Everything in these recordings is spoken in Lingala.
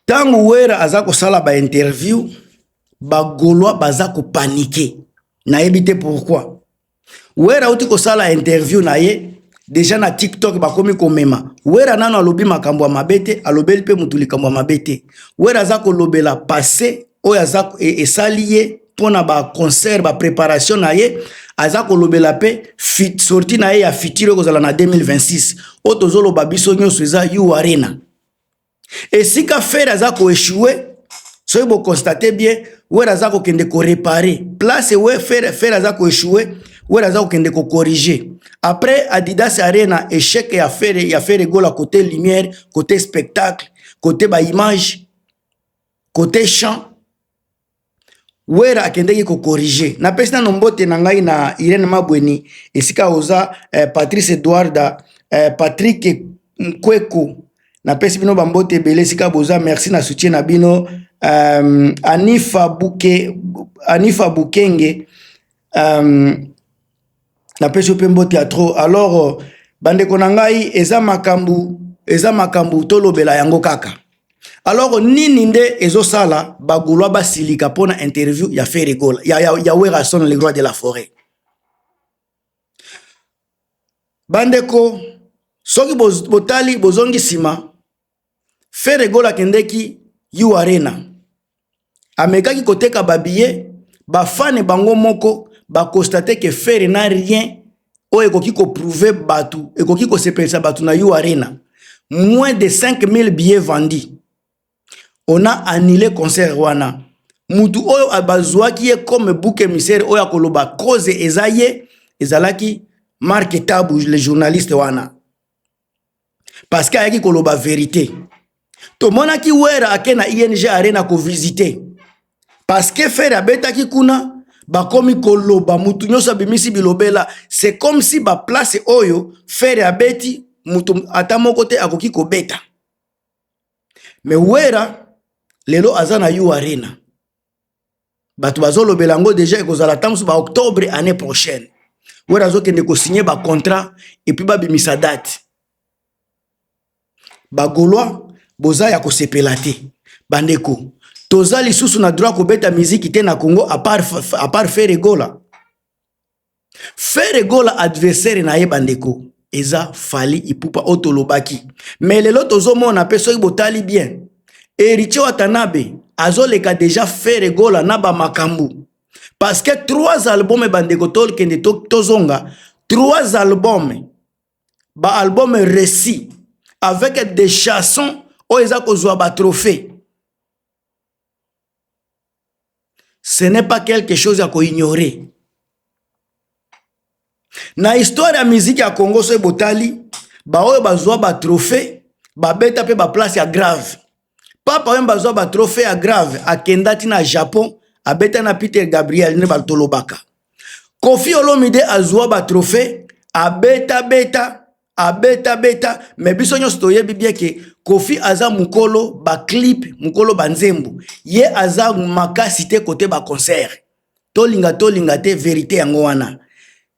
Tangu wera azako sala ba interview, ba Gaulois bazako paniquer. Na ebite pourquoi? Wera uti ko sala interview na ye, déjà na TikTok bakomi komema. Wera nano alobi makambo ya mabete, alobeli pe mutu likambo ya mabete. Wera azako lobela passé, oyo azako esali ye pona ba concert, ba préparation na ye, azako lobela pe sorti na ye ya fitiro kozala na 2026. Otozolo babiso nyonso eza You Arena. Et si ka faire azako échouer, soyez vous constatez bien, wera azako kende ko réparer. Place où faire azako échouer, wera azako kende ko corriger. Après Adidas Arena échec et affaire gola côté lumière, côté spectacle, côté ba image, côté chant. Wera akende ko corriger. Na pesina nombote na ngai na Irene Mabweni, esika oza Patrice Edouarda, Patrick Mkweko. Na pesi bino bambote bele sika boza, merci na soutien na bino. Anifa Bukenge, na pesi ope mbote ya trop. Alors bande konangai eza makambu tolobela yango kaka. Alors nini nde ezo sala ba Gaulois basilika pona interview ya Ferregola ya Werason le roi de la forêt. Bandeko soki botali bozongi sima Ferregola kendeki You Arena. Amekaki koteka babiye, ba fane bango moko, ba constate que Ferre n'a rien, o ekoki ko prouver batu, ekoki ko sepelisa batu na You Arena. Moins de 5000 billets vendus. On a annulé concert wana. Mutu oyo abazwaki ye comme bouc émissaire oyo akoloba cause ezaye, ezalaki Mark Tabu le journaliste wana. Parce qu'il y a qui koloba vérité. To mona ki wera akena ING Arena ko visiter. Parce que faire abeta ki kuna ba komi koloba mutu nyoso bimisi bilobela, c'est comme si ba place oyo faire abeti mutu atamoko te akoki ko beta. Mais wera lelo azana You Arena. Batu bazolo belango déjà ekozala tamsu ba octobre année prochaine. Wera zo kende ko signer ba contrat et puis ba bimisa date. Ba Gaulois boza ya ko sepelate. Bandeko toza lisusu na droit ko beta musique te na Congo à part Ferregola. Ferregola adversaire na ye bandeko eza Fally Ipupa otolobaki. Mais lelo tozo mona pe soki botali bien. Héritier Watanabe azoleka déjà Ferregola na ba makambu. Parce que 3 albums bandeko tol kende tozonga, 3 albums ba album récit avec des chansons où ils ont ba trophée. Ce n'est pas quelque chose à ignorer. Na histoire de la musique à Congo so botali, ba oyo bazwa ba trophée, ba beta pe ba place ya grave. Papa oyo bazwa ba trophée à grave, akendati na Japon, abeta na Peter Gabriel ne baltolobaka. Kofi Olomide azwa ba trophée, abeta mais biso nyonso toyebi bien ke Kofi aza mukolo ba clip, mukolo banzembu. Ye aza makasi te côté ba concert. Tolinga te vérité yango wana.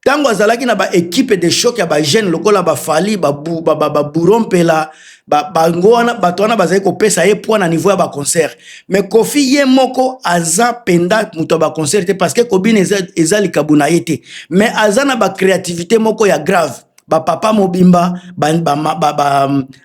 Tango azalaki na ba équipe de choc ya ba jeune lokola ba Fally ba burompela ba ngwana bato wana bazali ko pesa ye point na niveau ya ba concert. Mais Kofi ye moko aza penda muto ba concert te parce que Kobine ezali kabuna yete. Mais aza na ba créativité moko ya grave. Ba papa mobimba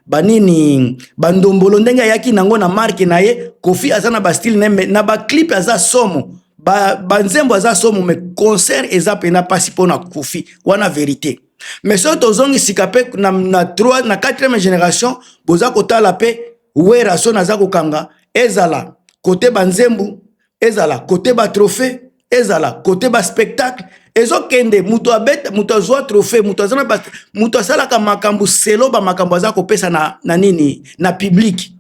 banini bandombolo ndenge yaki nango na marque na ye. Kofi aza na ba style na ba clip aza somo banzembo aza somo, mais concert eza pena pasi pona Kofi wana vérité. Mais so tozongi sikape na 4e génération boza kotala pe wera so naza kokanga ezala côté banzembu, ezala côté ba trophée, ezala côté ba spectacle. Ezo kende muto abeta muto azwa trophée, muto azana muto asala ka makambu selo ba makambu aza kopesa na nini na public.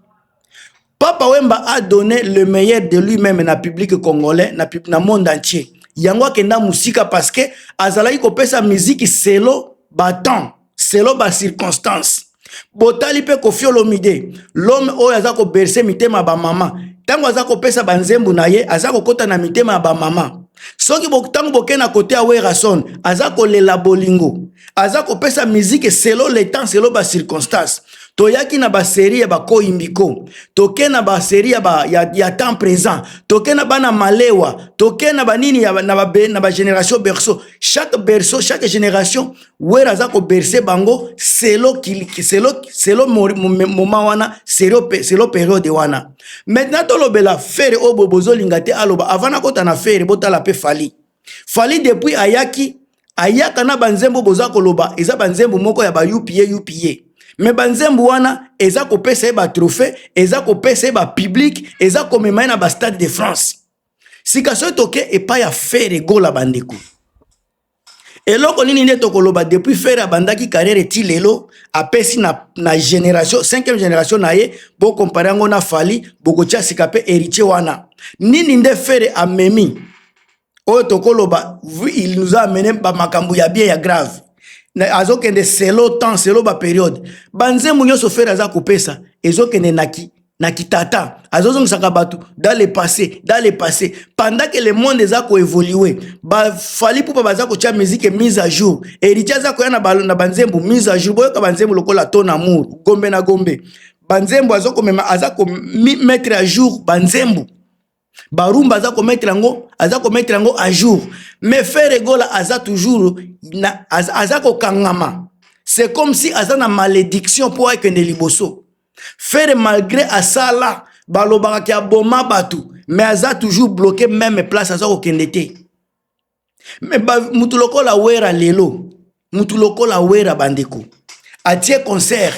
Papa Wemba a donné le meilleur de lui-même na public congolais na monde entier. Yango akenda musika parce que azalaki kopesa musique selo ba temps, selo ba circonstance. Botali pe Kofi Olomide, l'homme oyo azako bercer mitema ba mama. Tango azako pesa banzembu na ye, azako kota na mitema ba mama. Soki tango bokena kote ya Werason, azako lela bolingo. Azako pesa musique selo le temps, selo ba circonstance. toyaki na ba série ya ba koimbiko, toke na ba série ya temps présent, toke na bana malewa, toke na ba nini na ba génération berceau. Chaque berceau, chaque génération wera za ko bercer bango selo moment wana, selo période wana. Maintenant to lobela faire obobozo lingate aloba avant kota na faire botala pe Fali depuis ayaka na banzembo boza koloba eza banzembo moko ya ba UPA. Mais banzembo wana eza ko pesa ba trophée, eza ko pesa ba public, eza ko mema na ba Stade de France. Sika so toke epa ya faire gola bandeko. Eloko nini nde tokoloba depuis faire bandaki carrière ti lelo apesi na génération 5e génération na ye bo comparer ngo na Fali boko tia sika pe héritier wana. Nini nde faire amemi oyo tokoloba il nous a amené ba makambu ya bien ya grave. Azokende selo temps selo ba période banzembo nyoso faire aza kopesa ezokende na kitata azozongisa batu dans le passé pendant que le monde eza ko évoluer ba Fali pour baza ko tia musique mise à jour héritier za ko ya na banzembo mise à jour boyo ka banzembo lokola ton amour gombe na gombe banzembo azoko mema azako mettre à jour banzembo barumba azako mettre yango à jour mais faire gola aza toujours azako kangama. C'est comme si azana malédiction pour akende liboso. Faire malgré asala balobaka ki aboma batu mais aza toujours bloqué même place azako kendete. Mais mutu lokola wera lelo, mutu lokola wera bandeko atie concert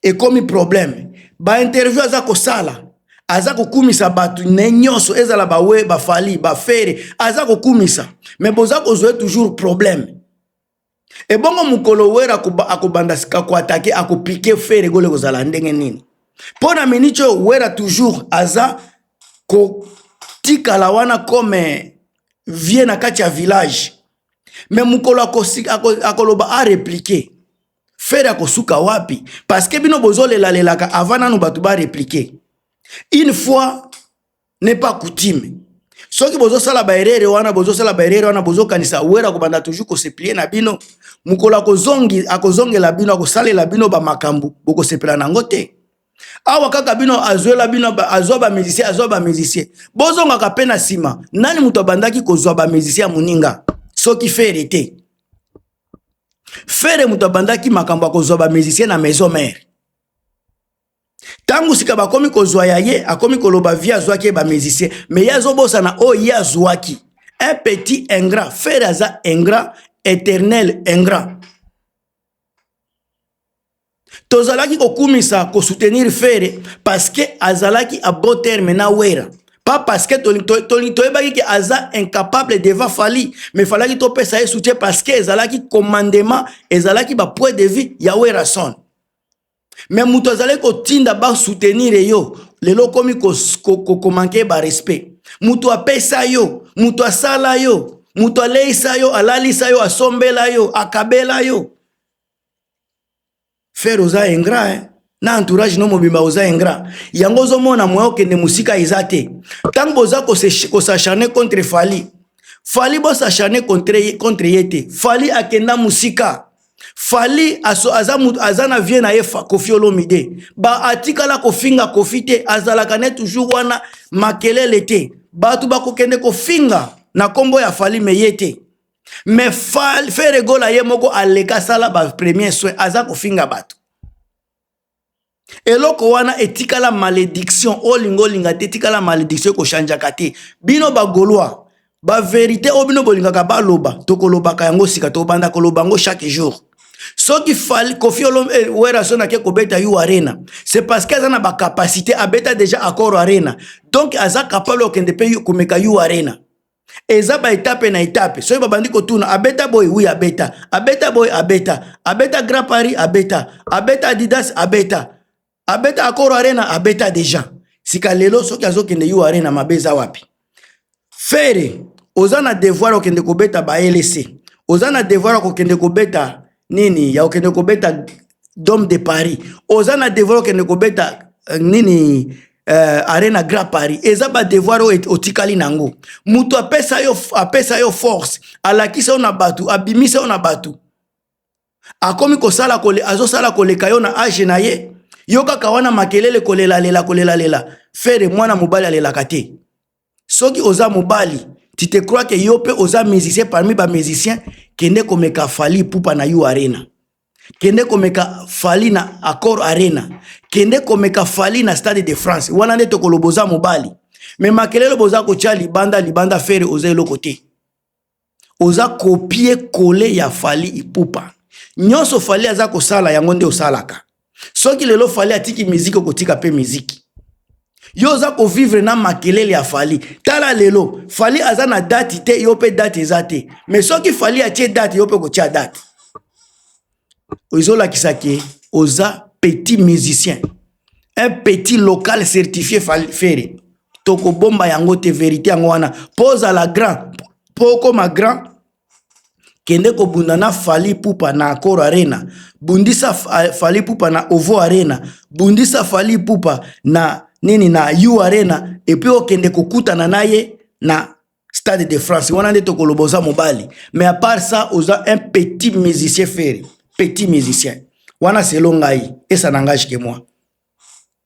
et comme problème ba interview azako sala azako kumisa batu nenyoso ezala bawe ba Fali ba Fere azako kumisa mais bozako zoe toujours problème. Et bongo mukolo wera akobanda sika ko attaquer akopike Fere gole kozala ndenge nini pona minicho wera toujours aza ko tikala wana comme vie na kati ya village mais mukolo akoloba a répliquer Fere akosuka wapi parce que bino bozolela lelaka avant nanu batu ba répliquer. Une fois n'est pas coutume. Soki bozo sala ba erreur wana bozo kanisa wera kobanda toujours ko se plier na bino mukolo akozongela bino akosalela bino ba makambu boko sepela nango te. Awa kaka bino azwela bino azwa ba musicien bozonga ka pena sima nani muto abandaki kozwa ba musicien muninga soki Fere te Fere muto abandaki makambu akozwa ba musicien na maison mère. Tangu sika bakomi kozwa ya ye akomi koloba via zwaki ba musicien mais yazo bosa na o ya zwaki un petit ingrat. Faire aza ingrat éternel ingrat. Tozalaki kokumisa ko soutenir Fere parce que azalaki a bon terme na wera pas parce que toyebaki ki aza incapable devant Fali mais falaki to pesa ye soutien parce que ezalaki commandement ezalaki ba point de vue ya wera son. Mais muto azale ko tinda ba soutenir yo lelo komi ko manquer ba respect muto apesa yo muto asala yo muto aleisa yo alalisa yo asombela yo akabela yo. Faire oza ingrat na entourage no mobimba oza ingrat yango zomona moyo kende musika izate tango boza ko s'acharner contre Fali bo s'acharner contre yete Fali akenda musika Fali azana vie na ye Koffi Olomide ba atikala kofinga Koffi te azalaka ne toujours wana makelele te batu bakokende kofinga na kombo ya Fali meyete mais Fere gola ye moko aleka sala ba premier soin aza kofinga batu eloko wana etikala malédiction olinga te etikala malédiction ko chanjaka te bino bagolwa ba vérité obino bolingaka baloba tokolobaka yango sika to banda koloba ngo chaque jour. Soki Fali Koffi Olomide wera sona ke kobeta yu arena c'est parce que azana ba capacité abeta déjà accord arena donc aza capable okende pe yu komeka yu arena eza ba étape na étape so babandi ko tuna abeta boy oui abeta boy abeta Grand Paris abeta Adidas abeta accord arena abeta déjà sika lelo soki azokende yu arena mabeza wapi. Fere ozana devoir okende kobeta ba LC ozana devoir okende kobeta nini ya okende kobeta Dôme de Paris ozana devoir okende kobeta nini arena Grand Paris eza ba devoir otikali nango mutu apesa yo force alakisa ona batu abimisa ona batu akomi kosala kole azosala koleka yo na age na ye yo kaka wana makelele kolela lela fere mwana mobali alelaka te soki oza mobali tu te crois que yo pe oza musicien parmi ba musicien kende komeka Fally Ipupa na you arena kende komeka Fally na Accor arena kende komeka Fally na Stade de France wana nde tokoloboza mobali mais makelele boza kotia libanda fere oza eloko te oza copier coller ya Fally Ipupa nyonso Fally aza kosala yango nde osalaka soki lelo Fally atiki musique kotika pe musique yo oza ko vivre na makelele ya Fally tala lelo Fally aza na date te yo pe date ezate mais soki Fally atie date yo pe kotia date ozola kisaki oza petit musicien un petit local certifié fere toko bomba yango te vérité yango wana pose à la grand poko ma grand kende ko bunda na Fally Ipupa na Accor arena bundisa Fally Ipupa na Ovo arena bundisa Fally Ipupa na nini na You arena et puis okende kokutana naye na Stade de France wana nde tokoloboza mobali mais à part ça oza un petit musicien fere petit musicien wana selon ngai et ça n'engage que moi